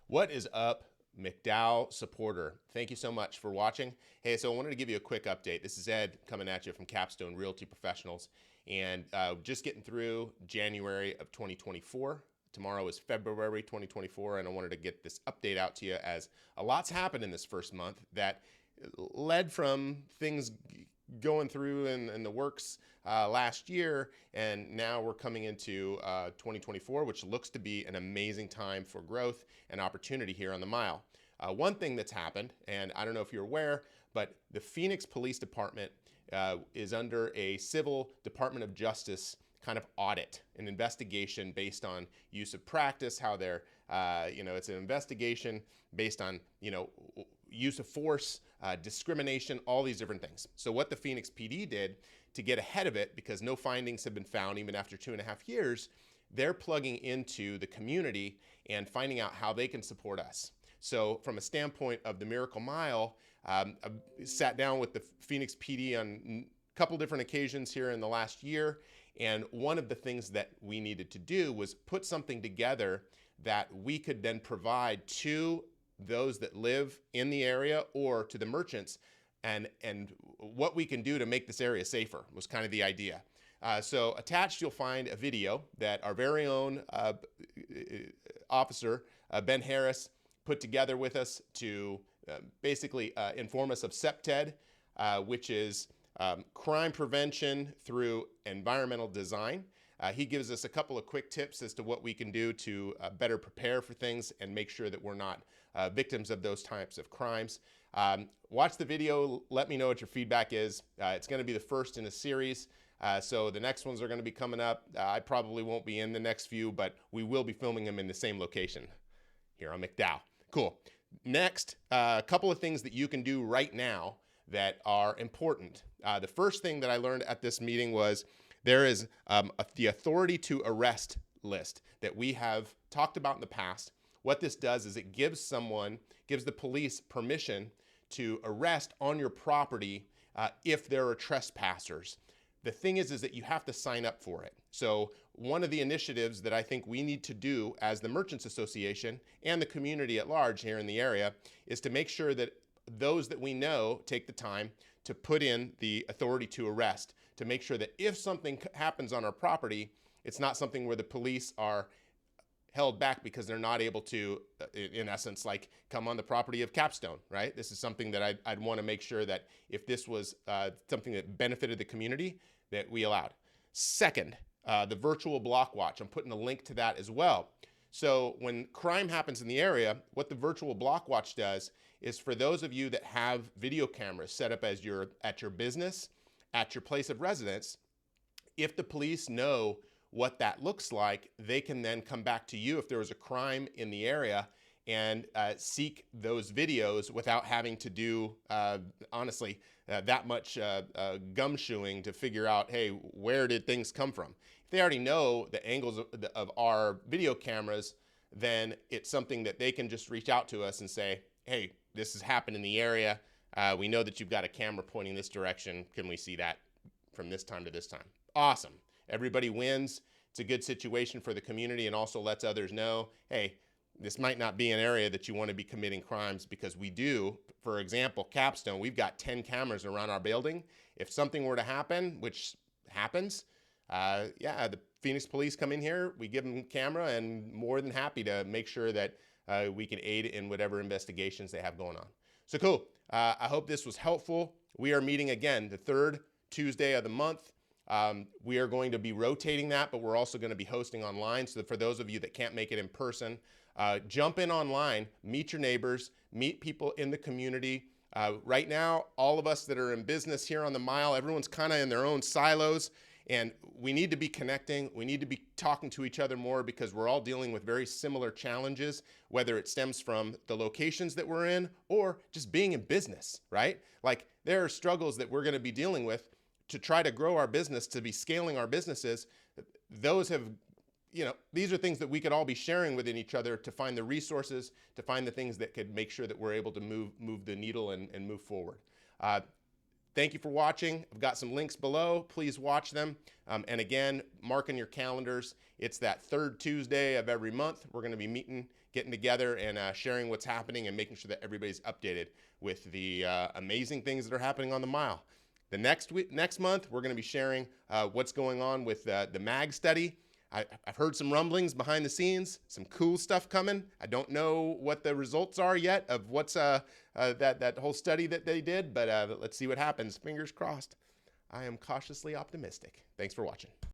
What is up, McDowell supporter? Thank you so much for watching. Hey, so I wanted to give you a quick update. This is Ed coming at you from Capstone Realty Professionals, and just getting through January of 2024. Tomorrow is February 2024, and I wanted to get this update out to you as a lot's happened in this first month that led from things going through in the works last year, and now we're coming into 2024, which looks to be an amazing time for growth and opportunity here on the mile. One thing that's happened, and I don't know if you're aware, but the Phoenix Police Department is under a civil Department of Justice kind of audit, an investigation based on use of practice, how they're, it's an investigation based on, use of force, discrimination, all these different things. So what the Phoenix PD did to get ahead of it, because no findings have been found even after 2.5 years, they're plugging into the community and finding out how they can support us. So from a standpoint of the Miracle Mile, I sat down with the Phoenix PD on a couple different occasions here in the last year, and one of the things that we needed to do was put something together that we could then provide to those that live in the area or to the merchants, and what we can do to make this area safer was kind of the idea. So attached you'll find a video that our very own officer, Ben Harris, put together with us to basically inform us of CPTED, which is crime prevention through environmental design. He gives us a couple of quick tips as to what we can do to better prepare for things and make sure that we're not victims of those types of crimes. Watch the video, let me know what your feedback is. It's going to be the first in a series, so the next ones are going to be coming up. I probably won't be in the next few, but we will be filming them in the same location here on McDowell. Cool. Next, a couple of things that you can do right now that are important. The first thing that I learned at this meeting was there is the authority to arrest list that we have talked about in the past. What this does is it gives the police permission to arrest on your property if there are trespassers. The thing is that you have to sign up for it. So one of the initiatives that I think we need to do as the Merchants Association and the community at large here in the area is to make sure that those that we know take the time to put in the authority to arrest, to make sure that if something happens on our property, it's not something where the police are held back because they're not able to, in essence, like come on the property of Capstone, right? This is something that I'd want to make sure that if this was something that benefited the community, that we allowed. Second, the virtual block watch. I'm putting a link to that as well. So when crime happens in the area, what the virtual block watch does is for those of you that have video cameras set up as at your business, at your place of residence, if the police know what that looks like, they can then come back to you if there was a crime in the area and seek those videos without having to do, honestly, that much gumshoeing to figure out, hey, where did things come from? If they already know the angles of our video cameras, then it's something that they can just reach out to us and say, hey, this has happened in the area. We know that you've got a camera pointing this direction. Can we see that from this time to this time? Awesome. Everybody wins. It's a good situation for the community and also lets others know, hey, this might not be an area that you want to be committing crimes, because we do. For example, Capstone, we've got 10 cameras around our building. If something were to happen, which happens, the Phoenix police come in here, we give them a camera, and more than happy to make sure that we can aid in whatever investigations they have going on. So cool. I hope this was helpful. We are meeting again the third Tuesday of the month. We are going to be rotating that, but we're also going to be hosting online. So for those of you that can't make it in person, jump in online, meet your neighbors, meet people in the community. Right now, all of us that are in business here on the mile, everyone's kind of in their own silos, and we need to be connecting. We need to be talking to each other more, because we're all dealing with very similar challenges, whether it stems from the locations that we're in or just being in business, right? Like there are struggles that we're going to be dealing with to try to grow our business, to be scaling our businesses. Those have, these are things that we could all be sharing within each other to find the resources, to find the things that could make sure that we're able to move the needle and move forward. Thank you for watching. I've got some links below. Please watch them. And again, mark in your calendars. It's that third Tuesday of every month. We're going to be meeting, getting together, and sharing what's happening and making sure that everybody's updated with the amazing things that are happening on the mile. The next month, we're going to be sharing what's going on with the MAG study. I've heard some rumblings behind the scenes, some cool stuff coming. I don't know what the results are yet of what's that whole study that they did, but let's see what happens. Fingers crossed. I am cautiously optimistic. Thanks for watching.